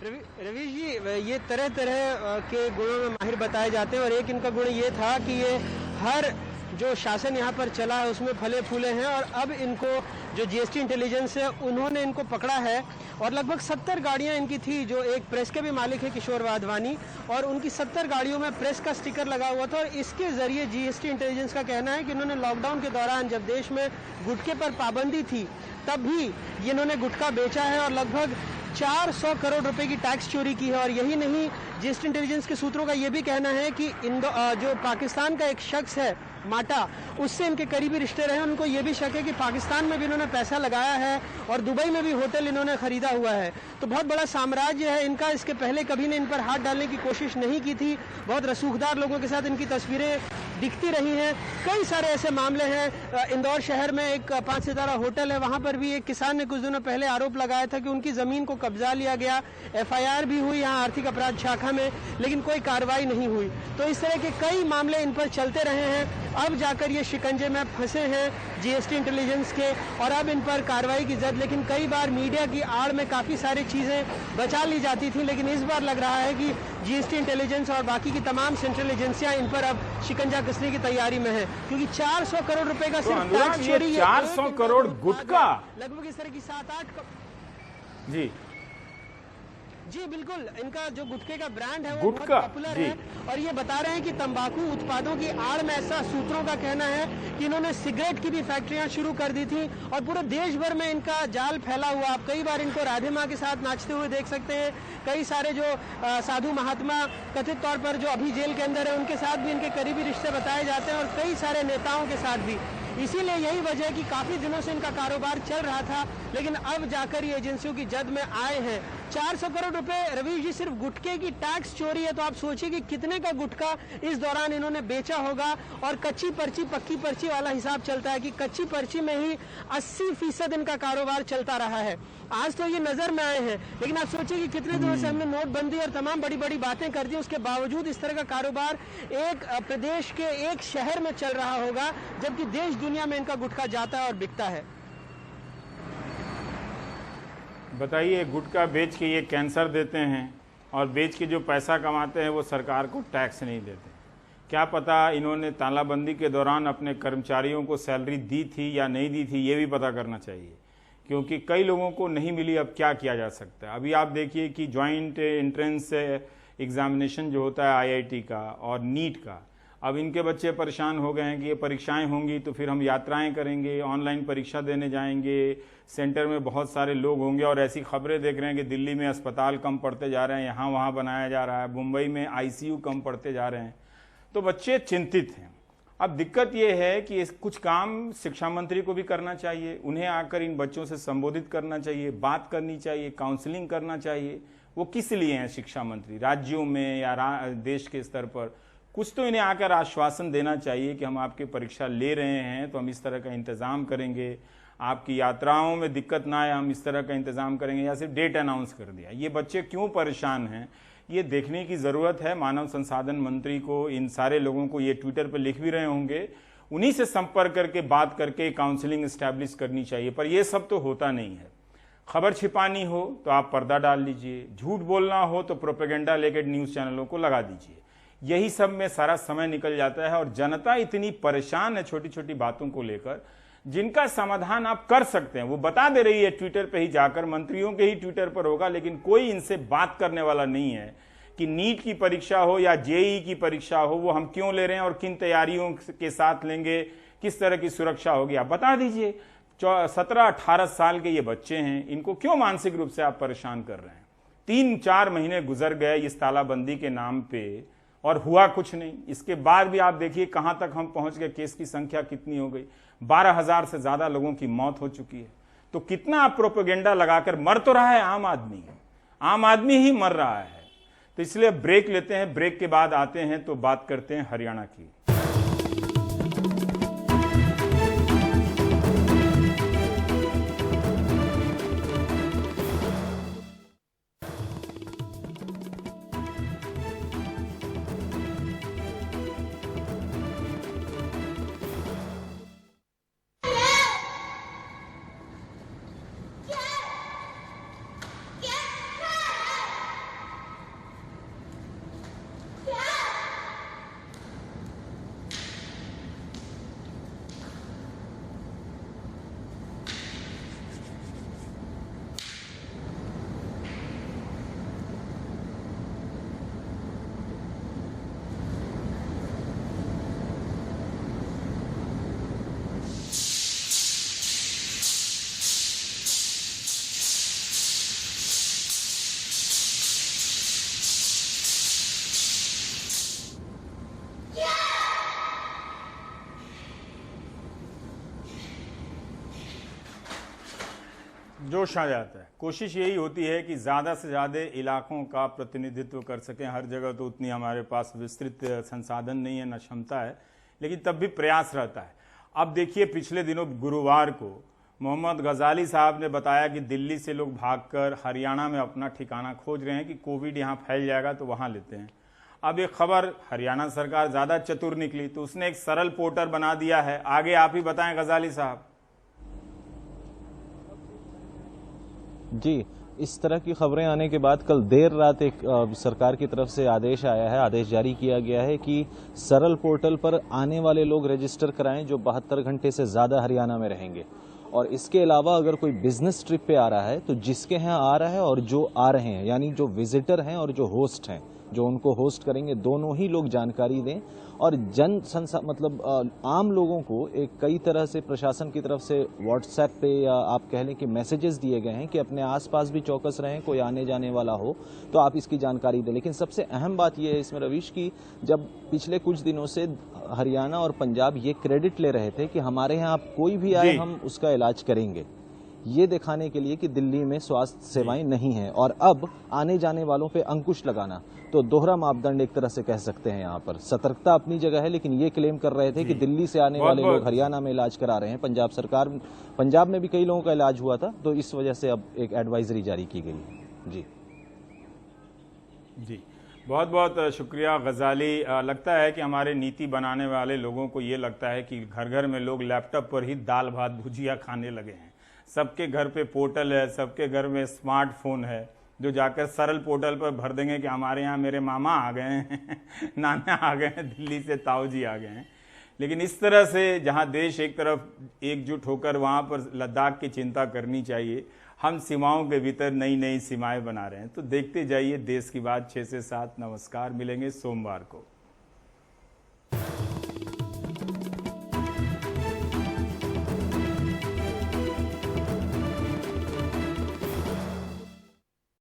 रवीश जी, ये तरह तरह के गुणों में माहिर बताए जाते हैं और एक इनका गुण ये था कि ये हर जो शासन यहाँ पर चला है उसमें फले फूले हैं और अब इनको जो जीएसटी इंटेलिजेंस है उन्होंने इनको पकड़ा है और लगभग 70 गाड़ियाँ इनकी थी। जो एक प्रेस के भी मालिक है किशोर वाधवानी, और उनकी 70 गाड़ियों में प्रेस का स्टिकर लगा हुआ था और इसके जरिए जीएसटी इंटेलिजेंस का कहना है कि इन्होंने लॉकडाउन के दौरान जब देश में गुटखे पर पाबंदी थी तब भी इन्होंने गुटखा बेचा है और लगभग 400 करोड़ रुपए की टैक्स चोरी की है। और यही नहीं, जीएसटी इंटेलिजेंस के सूत्रों का यह भी कहना है कि जो पाकिस्तान का एक शख्स है माटा, उससे इनके करीबी रिश्ते रहे। उनको ये भी शक है कि पाकिस्तान में भी इन्होंने पैसा लगाया है और दुबई में भी होटल इन्होंने खरीदा हुआ है। तो बहुत बड़ा साम्राज्य है इनका। इसके पहले कभी ने इन पर हाथ डालने की कोशिश नहीं की थी। बहुत रसूखदार लोगों के साथ इनकी तस्वीरें दिखती रही हैं। कई सारे ऐसे मामले हैं। इंदौर शहर में एक 5 सितारा होटल है, वहां पर भी एक किसान ने कुछ दिनों पहले आरोप लगाया था कि उनकी जमीन को कब्जा लिया गया। एफआईआर भी हुई यहाँ आर्थिक अपराध शाखा में, लेकिन कोई कार्रवाई नहीं हुई। तो इस तरह के कई मामले इन पर चलते रहे हैं। अब जाकर ये शिकंजे में फंसे हैं जीएसटी इंटेलिजेंस के और अब इन पर कार्रवाई की जद। लेकिन कई बार मीडिया की आड़ में काफी सारी चीजें बचा ली जाती थी, लेकिन इस बार लग रहा है कि जीएसटी इंटेलिजेंस और बाकी की तमाम सेंट्रल एजेंसियां इन पर अब शिकंजा कसने की तैयारी में है, क्योंकि 400 करोड़ रुपए का सिर्फ टैक्स चोरी, 400 करोड़ गुटखा, लगभग इस तरह की 7-8 जी जी बिल्कुल, इनका जो गुटखे का ब्रांड है वो बहुत गुटखा, पॉपुलर जी। है और ये बता रहे हैं कि तंबाकू उत्पादों की आड़ में, ऐसा सूत्रों का कहना है कि इन्होंने सिगरेट की भी फैक्ट्रियां शुरू कर दी थी और पूरे देश भर में इनका जाल फैला हुआ। आप कई बार इनको राधे माँ के साथ नाचते हुए देख सकते हैं। कई सारे जो साधु महात्मा कथित तौर पर जो अभी जेल के अंदर है उनके साथ भी इनके करीबी रिश्ते बताए जाते हैं और कई सारे नेताओं के साथ भी। इसीलिए यही वजह है कि काफी दिनों से इनका कारोबार चल रहा था, लेकिन अब जाकर ये एजेंसियों की जद में आए हैं। 400 करोड़ रुपए रवीश जी सिर्फ गुटखे की टैक्स चोरी है, तो आप सोचिए कि कितने का गुटखा इस दौरान इन्होंने बेचा होगा। और कच्ची पर्ची पक्की पर्ची वाला हिसाब चलता है कि कच्ची पर्ची में ही 80% इनका कारोबार चलता रहा है। आज तो ये नजर में आए हैं, लेकिन आप सोचिए कि कितने दिनों से हमने नोटबंदी और तमाम बड़ी बड़ी बातें कर दी, उसके बावजूद इस तरह का कारोबार एक प्रदेश के एक शहर में चल रहा होगा, जबकि देश दुनिया में इनका गुटखा जाता है और बिकता है। बताइए, गुटखा बेच के ये कैंसर देते हैं और बेच के जो पैसा कमाते हैं वो सरकार को टैक्स नहीं देते। क्या पता इन्होंने तालाबंदी के दौरान अपने कर्मचारियों को सैलरी दी थी या नहीं दी थी, ये भी पता करना चाहिए, क्योंकि कई लोगों को नहीं मिली। अब क्या किया जा सकता है? अभी आप देखिए कि जॉइंट एंट्रेंस एग्जामिनेशन जो होता है आईआईटी का और नीट का, अब इनके बच्चे परेशान हो गए हैं कि ये परीक्षाएं होंगी तो फिर हम यात्राएं करेंगे, ऑनलाइन परीक्षा देने जाएंगे, सेंटर में बहुत सारे लोग होंगे। और ऐसी खबरें देख रहे हैं कि दिल्ली में अस्पताल कम पड़ते जा रहे हैं, यहाँ वहाँ बनाया जा रहा है, मुंबई में आईसीयू कम पड़ते जा रहे हैं, तो बच्चे चिंतित हैं। अब दिक्कत ये है कि कुछ काम शिक्षा मंत्री को भी करना चाहिए, उन्हें आकर इन बच्चों से संबोधित करना चाहिए, बात करनी चाहिए, काउंसलिंग करना चाहिए। वो किस लिए हैं शिक्षा मंत्री? राज्यों में या देश के स्तर पर कुछ तो इन्हें आकर आश्वासन देना चाहिए कि हम आपकी परीक्षा ले रहे हैं तो हम इस तरह का इंतज़ाम करेंगे, आपकी यात्राओं में दिक्कत ना आए, हम इस तरह का इंतज़ाम करेंगे, या सिर्फ डेट अनाउंस कर दिया। ये बच्चे क्यों परेशान हैं, ये देखने की ज़रूरत है। मानव संसाधन मंत्री को, इन सारे लोगों को, ये ट्विटर पर लिख भी रहे होंगे, उन्हीं से संपर्क करके बात करके काउंसलिंग इस्टेब्लिश करनी चाहिए। पर ये सब तो होता नहीं है। खबर छिपानी हो तो आप पर्दा डाल लीजिए, झूठ बोलना हो तो प्रोपेगेंडा लेकर न्यूज़ चैनलों को लगा दीजिए। यही सब में सारा समय निकल जाता है और जनता इतनी परेशान है छोटी छोटी बातों को लेकर, जिनका समाधान आप कर सकते हैं वो बता दे रही है ट्विटर पे ही जाकर, मंत्रियों के ही ट्विटर पर होगा, लेकिन कोई इनसे बात करने वाला नहीं है कि नीट की परीक्षा हो या जेईई की परीक्षा हो, वो हम क्यों ले रहे हैं और किन तैयारियों के साथ लेंगे, किस तरह की सुरक्षा होगी, आप बता दीजिए। 17-18 साल के ये बच्चे हैं, इनको क्यों मानसिक रूप से आप परेशान कर रहे हैं? 3-4 महीने गुजर गए इस तालाबंदी के नाम पे और हुआ कुछ नहीं। इसके बाद भी आप देखिए कहां तक हम पहुंच गए, केस की संख्या कितनी हो गई, 12,000 से ज्यादा लोगों की मौत हो चुकी है। तो कितना आप प्रोपेगेंडा लगाकर, मर तो रहा है आम आदमी ही मर रहा है। तो इसलिए ब्रेक लेते हैं, ब्रेक के बाद आते हैं तो बात करते हैं हरियाणा की। जोश आ जाता है। कोशिश यही होती है कि ज़्यादा से ज़्यादा इलाकों का प्रतिनिधित्व कर सकें। हर जगह तो उतनी हमारे पास विस्तृत संसाधन नहीं है, न क्षमता है, लेकिन तब भी प्रयास रहता है। अब देखिए, पिछले दिनों गुरुवार को मोहम्मद गजाली साहब ने बताया कि दिल्ली से लोग भागकर हरियाणा में अपना ठिकाना खोज रहे हैं कि कोविड यहाँ फैल जाएगा तो वहाँ लेते हैं। अब एक खबर, हरियाणा सरकार ज़्यादा चतुर निकली तो उसने एक सरल पोर्टल बना दिया है। आगे आप ही बताएं गजाली साहब। जी, इस तरह की खबरें आने के बाद कल देर रात एक सरकार की तरफ से आदेश आया है, आदेश जारी किया गया है कि सरल पोर्टल पर आने वाले लोग रजिस्टर कराएं जो 72 घंटे से ज़्यादा हरियाणा में रहेंगे। और इसके अलावा अगर कोई बिजनेस ट्रिप पे आ रहा है तो जिसके यहाँ आ रहा है और जो आ रहे हैं, यानी जो विजिटर हैं और जो होस्ट हैं, जो उनको होस्ट करेंगे, दोनों ही लोग जानकारी दें। और मतलब आम लोगों को एक कई तरह से प्रशासन की तरफ से व्हाट्सएप पे या आप कह लें कि मैसेजेस दिए गए हैं कि अपने आसपास भी चौकस रहें, कोई आने जाने वाला हो तो आप इसकी जानकारी दें। लेकिन सबसे अहम बात यह है इसमें रवीश की जब पिछले कुछ दिनों से हरियाणा और पंजाब ये क्रेडिट ले रहे थे कि हमारे यहाँ आप कोई भी आए हम उसका इलाज करेंगे, ये दिखाने के लिए कि दिल्ली में स्वास्थ्य सेवाएं नहीं हैं, और अब आने जाने वालों पे अंकुश लगाना, तो दोहरा मापदंड एक तरह से कह सकते हैं। यहाँ पर सतर्कता अपनी जगह है, लेकिन ये क्लेम कर रहे थे कि दिल्ली से आने वाले लोग हरियाणा में इलाज करा रहे हैं। पंजाब में भी कई लोगों का इलाज हुआ था, तो इस वजह से अब एक एडवाइजरी जारी की गई है। जी बहुत बहुत शुक्रिया गजाली। लगता है कि हमारे नीति बनाने वाले लोगों को ये लगता है कि घर घर में लोग लैपटॉप पर ही दाल भात भुजिया खाने लगे हैं। सबके घर पे पोर्टल है, सबके घर में स्मार्टफोन है, जो जाकर सरल पोर्टल पर भर देंगे कि हमारे यहाँ मेरे मामा आ गए हैं, नाना आ गए हैं, दिल्ली से ताऊ जी आ गए हैं। लेकिन इस तरह से जहाँ देश एक तरफ एकजुट होकर वहाँ पर लद्दाख की चिंता करनी चाहिए, हम सीमाओं के भीतर नई नई सीमाएं बना रहे हैं। तो देखते जाइए देश की बात 6 से 7। नमस्कार, मिलेंगे सोमवार को।